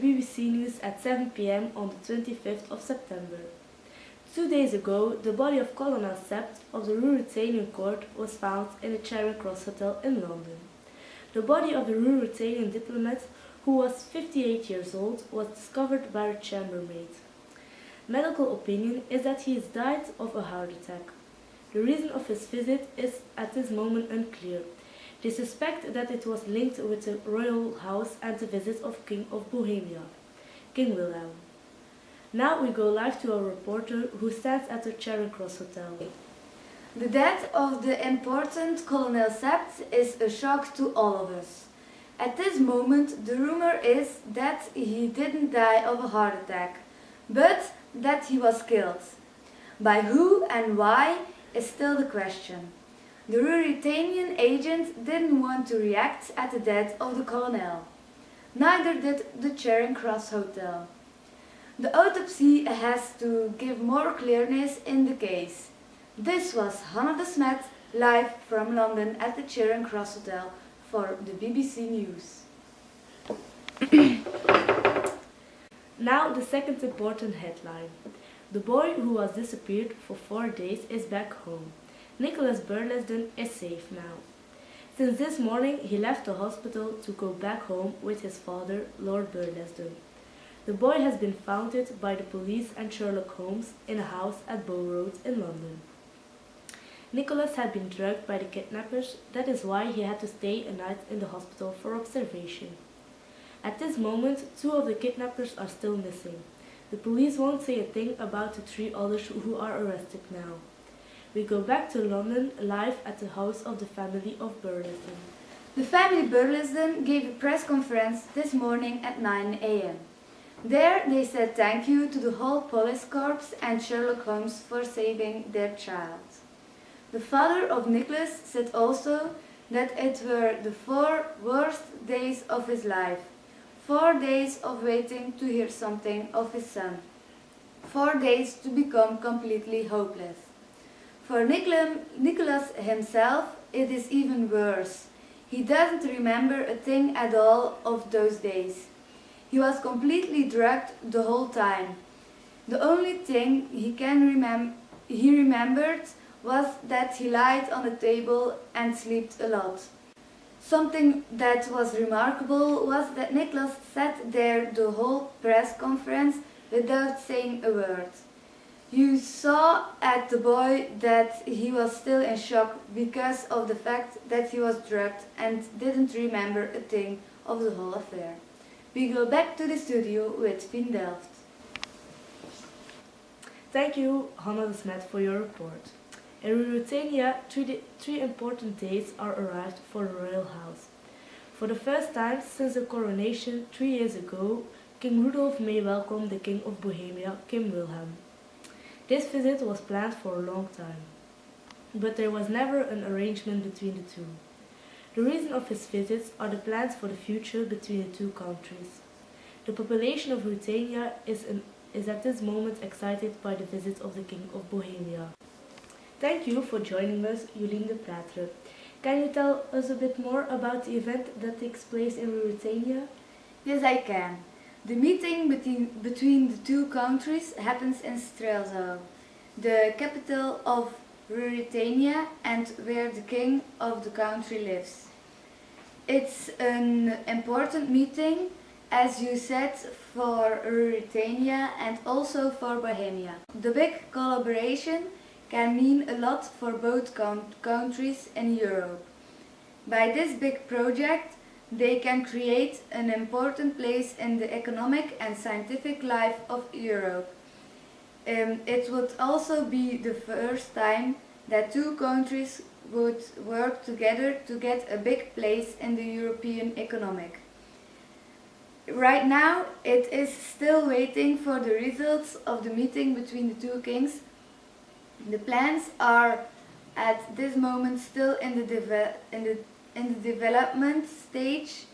BBC News at 7 p.m. on the 25th of September. 2 days ago, the body of Colonel Sept of the Ruritanian court was found in a Charing Cross hotel in London. The body of the Ruritanian diplomat, who was 58 years old, was discovered by a chambermaid. Medical opinion is that he has died of a heart attack. The reason of his visit is at this moment unclear. They suspect that it was linked with the royal house and the visit of King of Bohemia, King Wilhelm. Now we go live to our reporter who stands at the Charing Cross Hotel. The death of the important Colonel Sept is a shock to all of us. At this moment, the rumor is that he didn't die of a heart attack, but that he was killed. By who and why is still the question. The Ruritanian agent didn't want to react at the death of the colonel. Neither did the Charing Cross Hotel. The autopsy has to give more clearness in the case. This was Hannah de Smet, live from London at the Charing Cross Hotel for the BBC News. Now the second important headline. The boy who was disappeared for 4 days is back home. Nicholas Burlesdon is safe now. Since this morning he left the hospital to go back home with his father, Lord Burlesdon. The boy has been found by the police and Sherlock Holmes in a house at Bow Road in London. Nicholas had been drugged by the kidnappers, that is why he had to stay a night in the hospital for observation. At this moment, 2 of the kidnappers are still missing. The police won't say a thing about the 3 others who are arrested now. We go back to London, live at the house of the family of Burlesdon. The family Burlesdon gave a press conference this morning at 9 a.m. There they said thank you to the whole police corps and Sherlock Holmes for saving their child. The father of Nicholas said also that it were the 4 worst days of his life. 4 days of waiting to hear something of his son. 4 days to become completely hopeless. For Nicholas himself, it is even worse. He doesn't remember a thing at all of those days. He was completely drugged the whole time. The only thing he remembered was that he lied on the table and slept a lot. Something that was remarkable was that Nicholas sat there the whole press conference without saying a word. You saw at the boy that he was still in shock because of the fact that he was drugged and didn't remember a thing of the whole affair. We go back to the studio with Fien. Thank you, Hannah de Smet, for your report. In Ruritania, 3 important days are arrived for the royal house. For the first time since the coronation 3 years ago, King Rudolf may welcome the King of Bohemia, King Wilhelm. This visit was planned for a long time, but there was never an arrangement between the 2. The reason of his visits are the plans for the future between the 2 countries. The population of Ruritania is at this moment excited by the visit of the King of Bohemia. Thank you for joining us, Jolien de Platre. Can you tell us a bit more about the event that takes place in Ruritania? Yes, I can. The meeting between the 2 countries happens in Strelzo, the capital of Ruritania and where the king of the country lives. It's an important meeting, as you said, for Ruritania and also for Bohemia. The big collaboration can mean a lot for both countries in Europe. By this big project, they can create an important place in the economic and scientific life of Europe. It would also be the first time that 2 countries would work together to get a big place in the European economic. Right now, it is still waiting for the results of the meeting between the 2 kings. The plans are at this moment still in the development stage.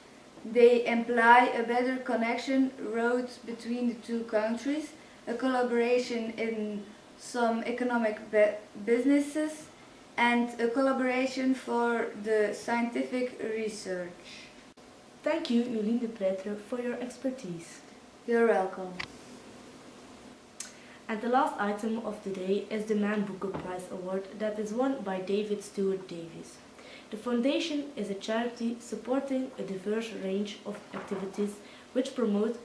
They imply a better connection road between the 2 countries, a collaboration in some economic businesses, and a collaboration for the scientific research. Thank you, Jolien de Platre, for your expertise. You're welcome. And the last item of the day is the Man Booker Prize Award that is won by David Stewart Davies. The foundation is a charity supporting a diverse range of activities which promote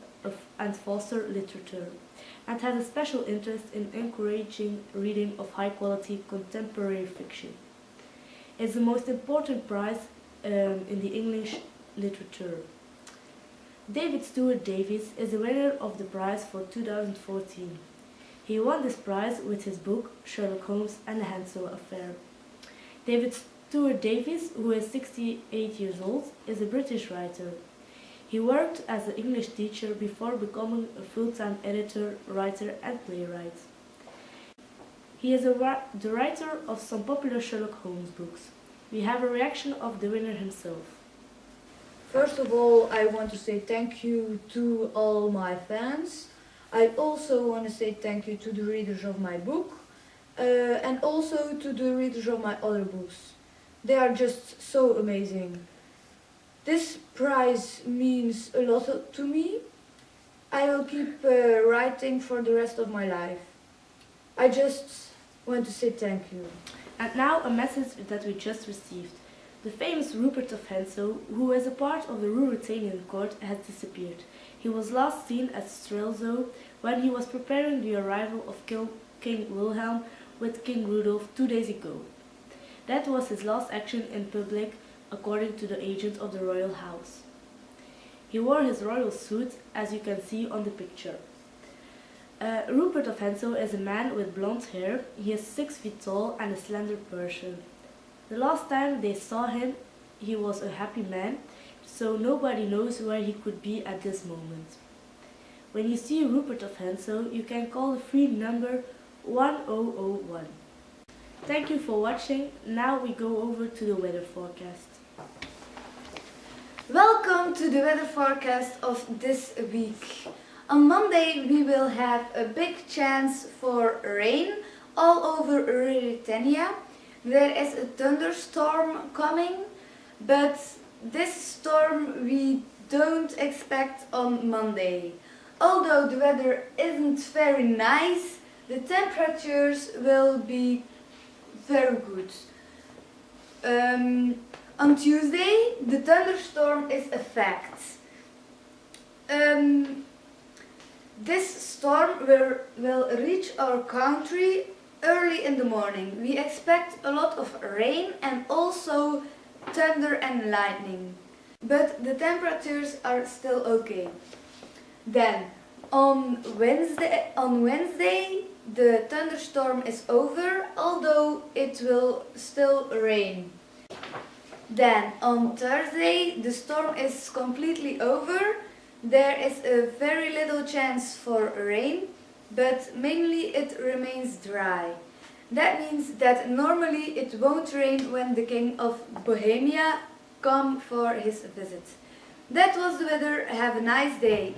and foster literature, and has a special interest in encouraging reading of high-quality contemporary fiction. It's the most important prize in the English literature. David Stewart Davies is the winner of the prize for 2014. He won this prize with his book Sherlock Holmes and the Hensel Affair. David Stewart Davies, who is 68 years old, is a British writer. He worked as an English teacher before becoming a full-time editor, writer and playwright. He is the writer of some popular Sherlock Holmes books. We have a reaction of the winner himself. First of all, I want to say thank you to all my fans. I also want to say thank you to the readers of my book and also to the readers of my other books. They are just so amazing. This prize means a lot to me. I will keep writing for the rest of my life. I just want to say thank you. And now a message that we just received. The famous Rupert of Hentzau, who is a part of the Ruritanian court, has disappeared. He was last seen at Strelzo when he was preparing the arrival of King Wilhelm with King Rudolf 2 days ago. That was his last action in public, according to the agent of the royal house. He wore his royal suit, as you can see on the picture. Rupert of Hentzau is a man with blonde hair. He is 6 feet tall and a slender person. The last time they saw him, he was a happy man, so nobody knows where he could be at this moment. When you see Rupert of Hentzau, you can call the free number 1001. Thank you for watching. Now we go over to the weather forecast. Welcome to the weather forecast of this week. On Monday we will have a big chance for rain all over Ruritania. There is a thunderstorm coming, but this storm we don't expect on Monday. Although the weather isn't very nice, the temperatures will be very good. On Tuesday, the thunderstorm is a fact. This storm will reach our country early in the morning. We expect a lot of rain and also thunder and lightning. But the temperatures are still okay. Then, on Wednesday, the thunderstorm is over, although it will still rain. Then, on Thursday, the storm is completely over. There is a very little chance for rain, but mainly it remains dry. That means that normally it won't rain when the King of Bohemia comes for his visit. That was the weather. Have a nice day.